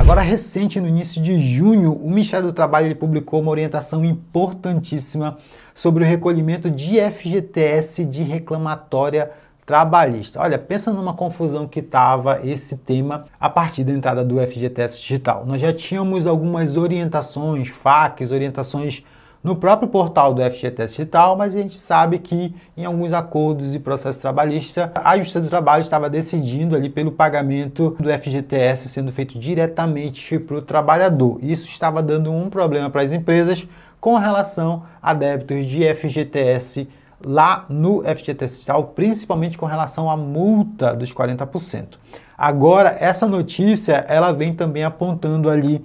Agora, recente, no início de junho, o Ministério do Trabalho ele publicou uma orientação importantíssima sobre o recolhimento de FGTS de reclamatória trabalhista. Olha, pensa numa confusão que estava esse tema a partir da entrada do FGTS digital. Nós já tínhamos algumas orientações, FAQs, orientações no próprio portal do FGTS digital, mas a gente sabe que em alguns acordos e processos trabalhistas, a Justiça do Trabalho estava decidindo ali pelo pagamento do FGTS sendo feito diretamente para o trabalhador. Isso estava dando um problema para as empresas com relação a débitos de FGTS lá no FGTS digital, principalmente com relação à multa dos 40%. Agora, essa notícia, ela vem também apontando ali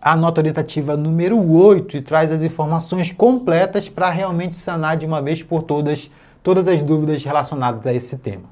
a nota orientativa número 8 e traz as informações completas para realmente sanar de uma vez por todas as dúvidas relacionadas a esse tema.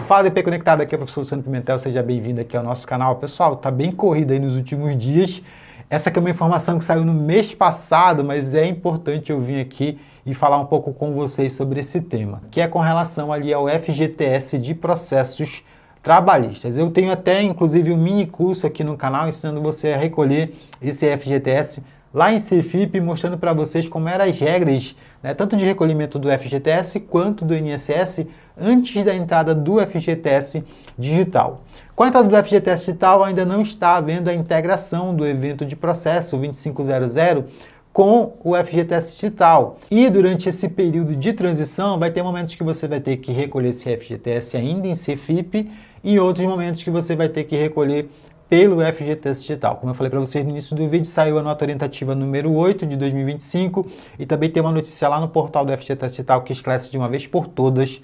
Fala DP Conectado, aqui é o professor Luciano Pimentel, seja bem-vindo aqui ao nosso canal. Pessoal, tá bem corrido aí nos últimos dias. Essa aqui é uma informação que saiu no mês passado, mas é importante eu vir aqui e falar um pouco com vocês sobre esse tema, que é com relação ali ao FGTS de processos trabalhistas. Eu tenho até, inclusive, um mini curso aqui no canal ensinando você a recolher esse FGTS lá em Cefip, mostrando para vocês como eram as regras, né, tanto de recolhimento do FGTS quanto do INSS antes da entrada do FGTS digital. Com a entrada do FGTS digital, ainda não está havendo a integração do evento de processo 2500 com o FGTS digital. E durante esse período de transição, vai ter momentos que você vai ter que recolher esse FGTS ainda em Cefip e outros momentos que você vai ter que recolher pelo FGTS digital. Como eu falei para vocês no início do vídeo, saiu a nota orientativa número 8 de 2025 e também tem uma notícia lá no portal do FGTS digital que esclarece de uma vez por todas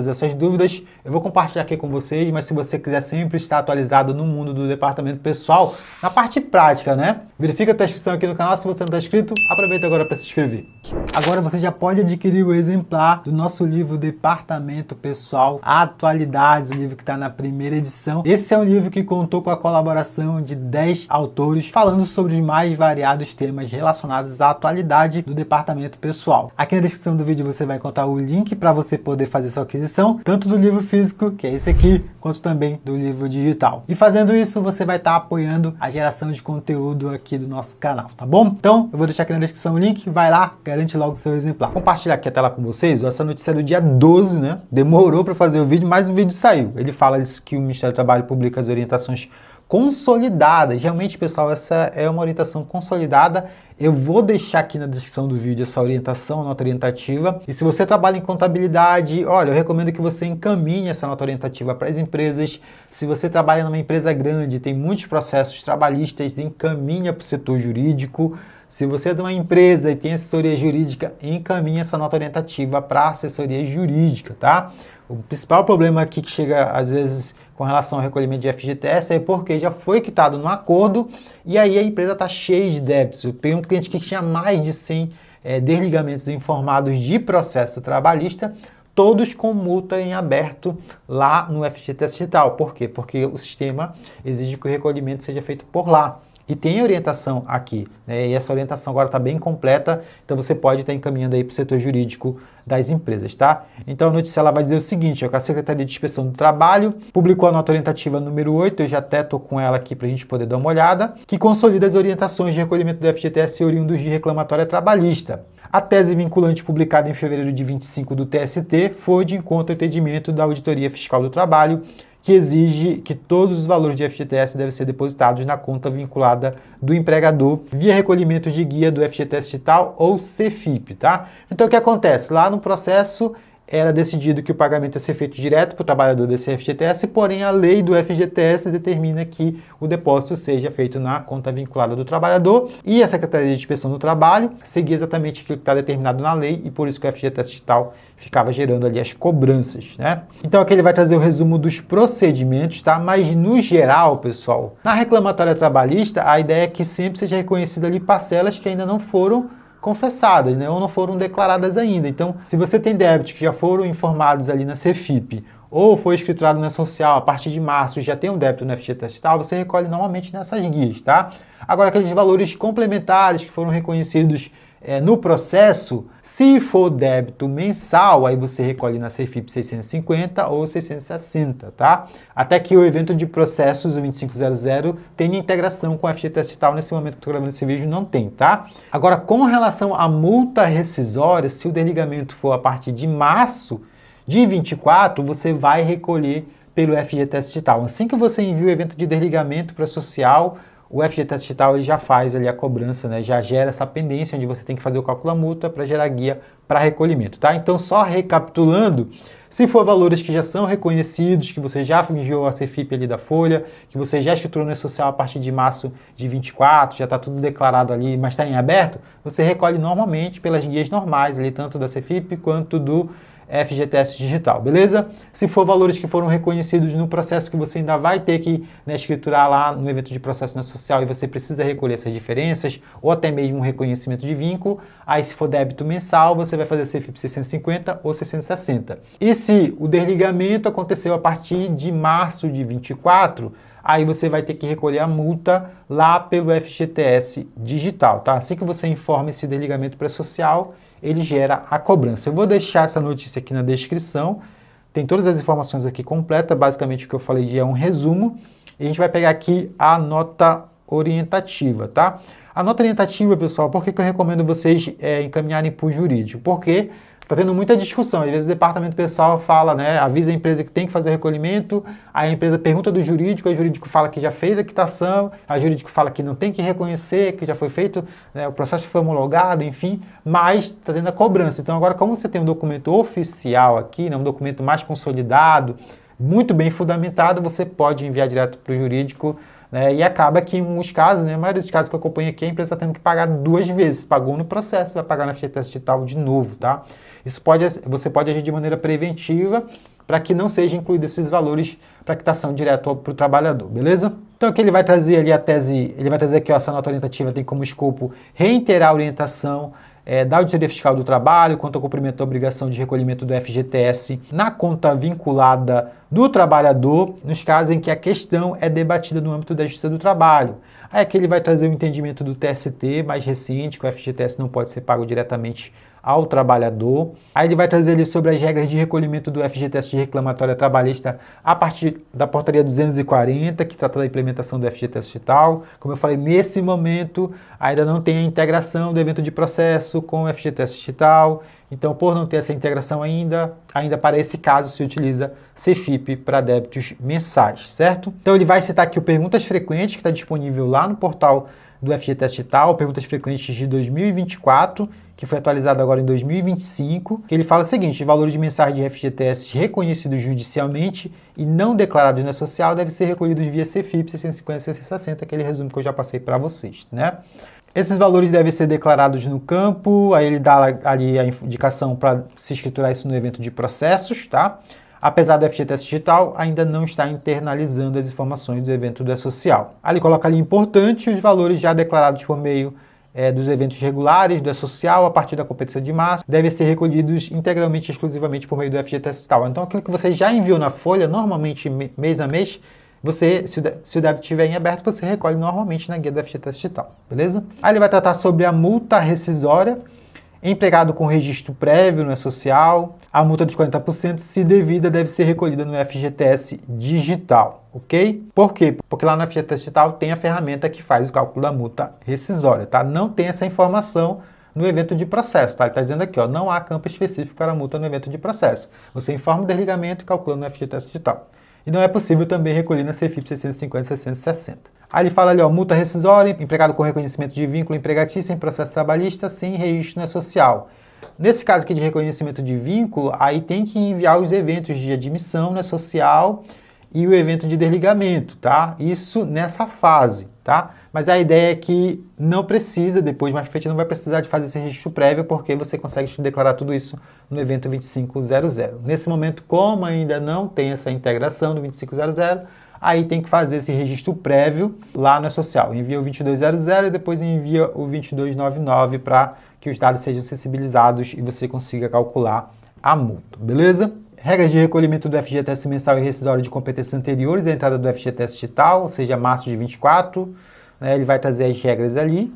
essas dúvidas. Eu vou compartilhar aqui com vocês, mas se você quiser sempre estar atualizado no mundo do departamento pessoal, na parte prática, né? Verifica a tua inscrição aqui no canal, se você não está inscrito, aproveita agora para se inscrever. Agora você já pode adquirir o exemplar do nosso livro Departamento Pessoal Atualidades, o livro que está na primeira edição. Esse é um livro que contou com a colaboração de 10 autores falando sobre os mais variados temas relacionados à atualidade do departamento pessoal. Aqui na descrição do vídeo você vai encontrar o link para você poder fazer sua aquisição, tanto do livro físico, que é esse aqui, quanto também do livro digital. E fazendo isso, você vai estar apoiando a geração de conteúdo aqui do nosso canal, tá bom? Então, eu vou deixar aqui na descrição o link, vai lá, garante logo o seu exemplar. Vou compartilhar aqui a tela com vocês, essa notícia é do dia 12, né? Demorou para fazer o vídeo, mas o vídeo saiu. Ele fala que o Ministério do Trabalho publica as orientações consolidadas. Realmente, pessoal, essa é uma orientação consolidada. Eu vou deixar aqui na descrição do vídeo essa orientação, a nota orientativa. E se você trabalha em contabilidade, olha, eu recomendo que você encaminhe essa nota orientativa para as empresas. Se você trabalha numa empresa grande, tem muitos processos trabalhistas, encaminha para o setor jurídico. Se você é de uma empresa e tem assessoria jurídica, encaminhe essa nota orientativa para a assessoria jurídica, tá? O principal problema aqui que chega, às vezes, com relação ao recolhimento de FGTS é porque já foi quitado no acordo e aí a empresa está cheia de débitos. Eu peguei um cliente que tinha mais de 100 desligamentos informados de processo trabalhista, todos com multa em aberto lá no FGTS digital. Por quê? Porque o sistema exige que o recolhimento seja feito por lá. E tem orientação aqui, né? E essa orientação agora está bem completa, então você pode estar encaminhando aí para o setor jurídico das empresas, tá? Então a notícia ela vai dizer o seguinte, que a Secretaria de Inspeção do Trabalho publicou a nota orientativa número 8, eu já até estou com ela aqui para a gente poder dar uma olhada, que consolida as orientações de recolhimento do FGTS oriundos de reclamatória trabalhista. A tese vinculante publicada em fevereiro de 25 do TST foi de encontro ao entendimento da Auditoria Fiscal do Trabalho, que exige que todos os valores de FGTS devem ser depositados na conta vinculada do empregador via recolhimento de guia do FGTS digital ou Cefip, tá? Então o que acontece? Lá no processo era decidido que o pagamento ia ser feito direto para o trabalhador desse FGTS, porém a lei do FGTS determina que o depósito seja feito na conta vinculada do trabalhador e a Secretaria de Inspeção do Trabalho seguia exatamente aquilo que está determinado na lei e por isso que o FGTS digital ficava gerando ali as cobranças, né? Então aqui ele vai trazer o resumo dos procedimentos, tá? Mas no geral, pessoal, na reclamatória trabalhista, a ideia é que sempre seja reconhecida ali parcelas que ainda não foram confessadas, né, ou não foram declaradas ainda. Então, se você tem débitos que já foram informados ali na Cefip ou foi escriturado na social a partir de março e já tem um débito no FGTS digital, você recolhe normalmente nessas guias, tá? Agora, aqueles valores complementares que foram reconhecidos no processo, se for débito mensal, aí você recolhe na CFIP 650 ou 660, tá? Até que o evento de processos, o 2500, tenha integração com o FGTS Digital. Nesse momento que eu estou gravando esse vídeo, não tem, tá? Agora, com relação à multa rescisória, se o desligamento for a partir de março de 24, você vai recolher pelo FGTS Digital. Assim que você envia o evento de desligamento para a social, o FGTS Digital ele já faz ali a cobrança, né? Já gera essa pendência onde você tem que fazer o cálculo da multa para gerar guia para recolhimento, tá? Então, só recapitulando, se for valores que já são reconhecidos, que você já enviou a CFIP ali da folha, que você já estruturou no social a partir de março de 24, já está tudo declarado ali, mas está em aberto, você recolhe normalmente pelas guias normais ali, tanto da CFIP quanto do FGTS Digital, beleza? Se for valores que foram reconhecidos no processo que você ainda vai ter que, né, escriturar lá no evento de processo na social e você precisa recolher essas diferenças, ou até mesmo um reconhecimento de vínculo, aí se for débito mensal, você vai fazer CFIP 650 ou 660. E se o desligamento aconteceu a partir de março de 24, aí você vai ter que recolher a multa lá pelo FGTS Digital, tá? Assim que você informa esse desligamento pré-social, ele gera a cobrança. Eu vou deixar essa notícia aqui na descrição, tem todas as informações aqui completas, basicamente o que eu falei é um resumo, e a gente vai pegar aqui a nota orientativa, tá? A nota orientativa, pessoal, por que eu recomendo vocês encaminharem para o jurídico? Porque está tendo muita discussão, às vezes o departamento pessoal fala, né, avisa a empresa que tem que fazer o recolhimento, aí a empresa pergunta do jurídico, o jurídico fala que já fez a quitação, a jurídico fala que não tem que reconhecer, que já foi feito, né, o processo foi homologado, enfim, mas está tendo a cobrança. Então agora, como você tem um documento oficial aqui, né, um documento mais consolidado, muito bem fundamentado, você pode enviar direto para o jurídico, né, e acaba que em alguns casos, né, a maioria dos casos que eu acompanho aqui, a empresa está tendo que pagar 2 vezes, pagou no processo, vai pagar na FGTS Digital de novo, tá? Você pode agir de maneira preventiva para que não sejam incluídos esses valores para quitação direto para o trabalhador, beleza? Então aqui ele vai trazer ali a tese, ele vai trazer aqui, ó, essa nota orientativa tem como escopo reiterar a orientação da Auditoria Fiscal do Trabalho quanto ao cumprimento da obrigação de recolhimento do FGTS na conta vinculada do trabalhador, nos casos em que a questão é debatida no âmbito da Justiça do Trabalho. Aí aqui ele vai trazer o entendimento do TST mais recente, que o FGTS não pode ser pago diretamente ao trabalhador. Aí ele vai trazer ali sobre as regras de recolhimento do FGTS de reclamatória trabalhista a partir da portaria 240, que trata da implementação do FGTS Digital. Como eu falei, nesse momento ainda não tem a integração do evento de processo com o FGTS Digital. Então, por não ter essa integração ainda para esse caso se utiliza CFIP para débitos mensais, certo? Então ele vai citar aqui o Perguntas Frequentes, que está disponível lá no portal do FGTS Digital, Perguntas Frequentes de 2024, que foi atualizado agora em 2025, que ele fala o seguinte: os valores de mensais de FGTS reconhecidos judicialmente e não declarados na social devem ser recolhidos via CFIP 650 e 660, aquele resumo que eu já passei para vocês, né? Esses valores devem ser declarados no campo, aí ele dá ali a indicação para se escriturar isso no evento de processos, tá? Apesar do FGTS Digital, ainda não está internalizando as informações do evento do E-Social. Aí ele coloca ali importante os valores já declarados por meio dos eventos regulares do E-Social a partir da competição de março, devem ser recolhidos integralmente e exclusivamente por meio do FGTS Digital. Então aquilo que você já enviou na folha, normalmente mês a mês, você, se o débito estiver em aberto, você recolhe normalmente na guia do FGTS Digital, beleza? Aí ele vai tratar sobre a multa rescisória, empregado com registro prévio no E-Social, a multa dos 40%, se devida, deve ser recolhida no FGTS Digital, ok? Por quê? Porque lá no FGTS Digital tem a ferramenta que faz o cálculo da multa rescisória, tá? Não tem essa informação no evento de processo, tá? Ele está dizendo aqui, ó, não há campo específico para a multa no evento de processo. Você informa o desligamento e calcula no FGTS Digital. E não é possível também recolher na CFIP 650 e 660. Aí ele fala ali, ó, multa rescisória, empregado com reconhecimento de vínculo empregatício em processo trabalhista sem registro no E-Social. Nesse caso aqui de reconhecimento de vínculo, aí tem que enviar os eventos de admissão no E-Social e o evento de desligamento, tá? Isso nessa fase, tá? Mas a ideia é que não precisa, depois mais pra frente não vai precisar de fazer esse registro prévio, porque você consegue declarar tudo isso no evento 2500. Nesse momento, como ainda não tem essa integração do 2500, aí tem que fazer esse registro prévio lá no E-Social. Envia o 2200 e depois envia o 2299 para que os dados sejam sensibilizados e você consiga calcular a multa, beleza? Regras de recolhimento do FGTS mensal e rescisório de competências anteriores à entrada do FGTS Digital, ou seja, março de 24, né, ele vai trazer as regras ali.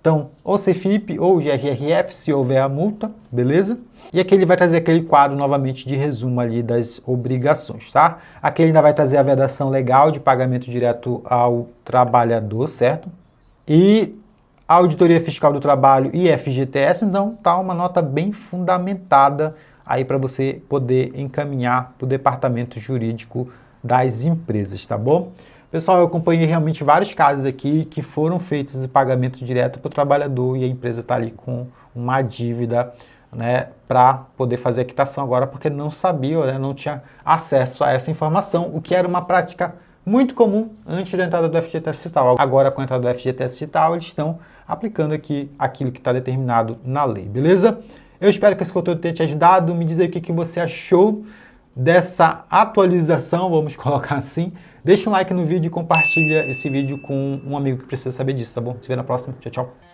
Então, ou CFIP ou GRRF, se houver a multa, beleza? E aqui ele vai trazer aquele quadro novamente de resumo ali das obrigações, tá? Aqui ele ainda vai trazer a vedação legal de pagamento direto ao trabalhador, certo? E a Auditoria Fiscal do Trabalho e FGTS, então tá uma nota bem fundamentada aí para você poder encaminhar para o departamento jurídico das empresas, tá bom? Pessoal, eu acompanhei realmente vários casos aqui que foram feitos de pagamento direto para o trabalhador e a empresa está ali com uma dívida, né, para poder fazer a quitação agora porque não sabia, né, não tinha acesso a essa informação, o que era uma prática muito comum antes da entrada do FGTS Digital. Agora, com a entrada do FGTS Digital, eles estão aplicando aqui aquilo que está determinado na lei, beleza? Eu espero que esse conteúdo tenha te ajudado. Me diz aí o que você achou dessa atualização, vamos colocar assim. Deixa um like no vídeo e compartilha esse vídeo com um amigo que precisa saber disso, tá bom? Se vê na próxima. Tchau, tchau.